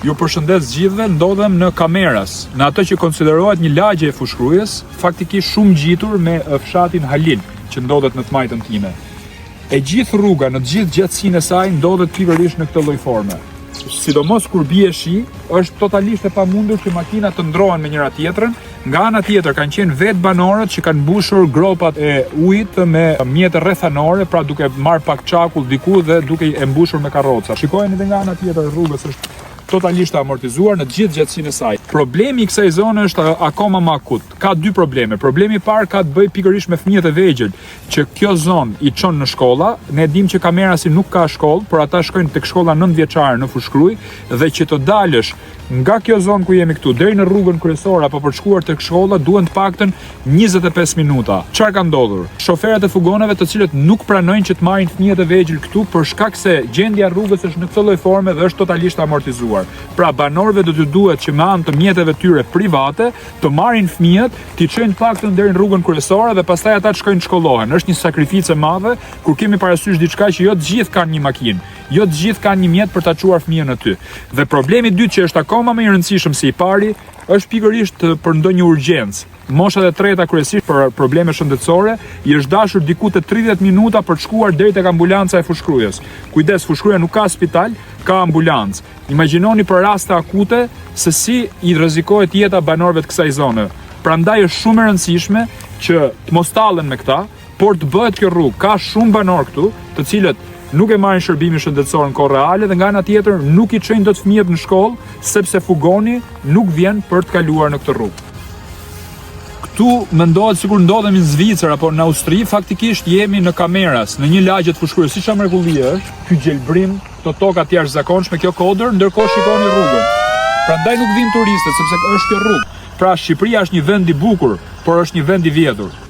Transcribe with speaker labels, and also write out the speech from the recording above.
Speaker 1: Ju përshëndes gjithëve, ndodhem në Kameras, në atë që konsiderohet një lagje e fushkrujës, faktikisht shumë ngjitur me fshatin Halil, që ndodhet në të majtën time. E gjithë rruga, në gjithë gjatësinë e saj, ndodhet pikërisht në këtë lloj forme. Sidomos kur bie shi, është totalisht e pamundur që makinat të ndrohen me njëra tjetrën. Nga ana tjetër kanë qenë vetë banorët që kanë mbushur gropat e ujit me mjete rrethanore, pra duke marrë pak çakull diku dhe duke e mbushur me karroca. Shikojeni edhe nga ana tjetër rrugës është totalisht amortizuar në gjithë gjatësinë e saj. Problemi i kësaj zone është akoma më akut. Ka dy probleme. Problemi i parë ka të bëjë pikërisht me fëmijët e vegjël, që kjo zonë i çon në shkolla. Ne dimë që Kamerasi nuk ka shkollë, por ata shkojnë tek shkolla 9 vjeçare në Fushkruj dhe që të dalësh nga kjo zonë ku jemi këtu deri në rrugën kryesore apo për të shkuar tek shkolla duhen të paktën 25 minuta. Çfarë ka ndodhur? Shoferët e fugonave të cilët nuk pranojnë që të marrin fëmijët e vegjël këtu për shkak se gjendja e rrugës është në këtë lloj forme dhe është totalisht amortizuar. Pra banorëve do të duhet që me anë të mjeteve tyre private të marrin fëmijët, t'i çojnë paktën deri në rrugën kryesore dhe pastaj ata të shkojnë të shkollohen. Është një sakrificë e madhe kur kemi parasysh diçka që jo të gjithë kanë një makinë, jo të gjithë kanë një mjet për ta çuar fëmijën aty. Dhe problemi i dytë që është akoma më i rëndësishëm se i pari, është pikërisht për ndonjë urgjencë. Moshat e treta kryesisht për probleme shëndetësore, i është dashur diku te 30 minuta për të shkuar deri tek ambulanca e Fushkrujës. Kujdes, Fushkruja nuk ka spital, ka ambulancë. Imagjinoni për raste akute se si i rrezikohet jeta banorëve të kësaj zone. Prandaj është shumë e rëndësishme që të mos tallen me këta, por të bëhet kjo rrugë. Ka shumë banor këtu, të cilët nuk e marrin shërbimin shëndetësor në kohë reale dhe nga ana tjetër nuk i çojnë dot fëmijët në shkollë sepse fugoni nuk vjen për të kaluar në këtë rrugë. Këtu mendohet sikur ndodhemi në Zvicër apo në Austri, faktikisht jemi në Kameras, në një lagje të Fushkrujës. Si mrekulli është ky gjelbrim, këto toka të jashtëzakonshme, kjo kodër, ndërkohë shikoni rrugën. Prandaj nuk vijnë turistët sepse është kjo rrugë. Pra Shqipëria është një vend i bukur, por është një vend i vjedhur.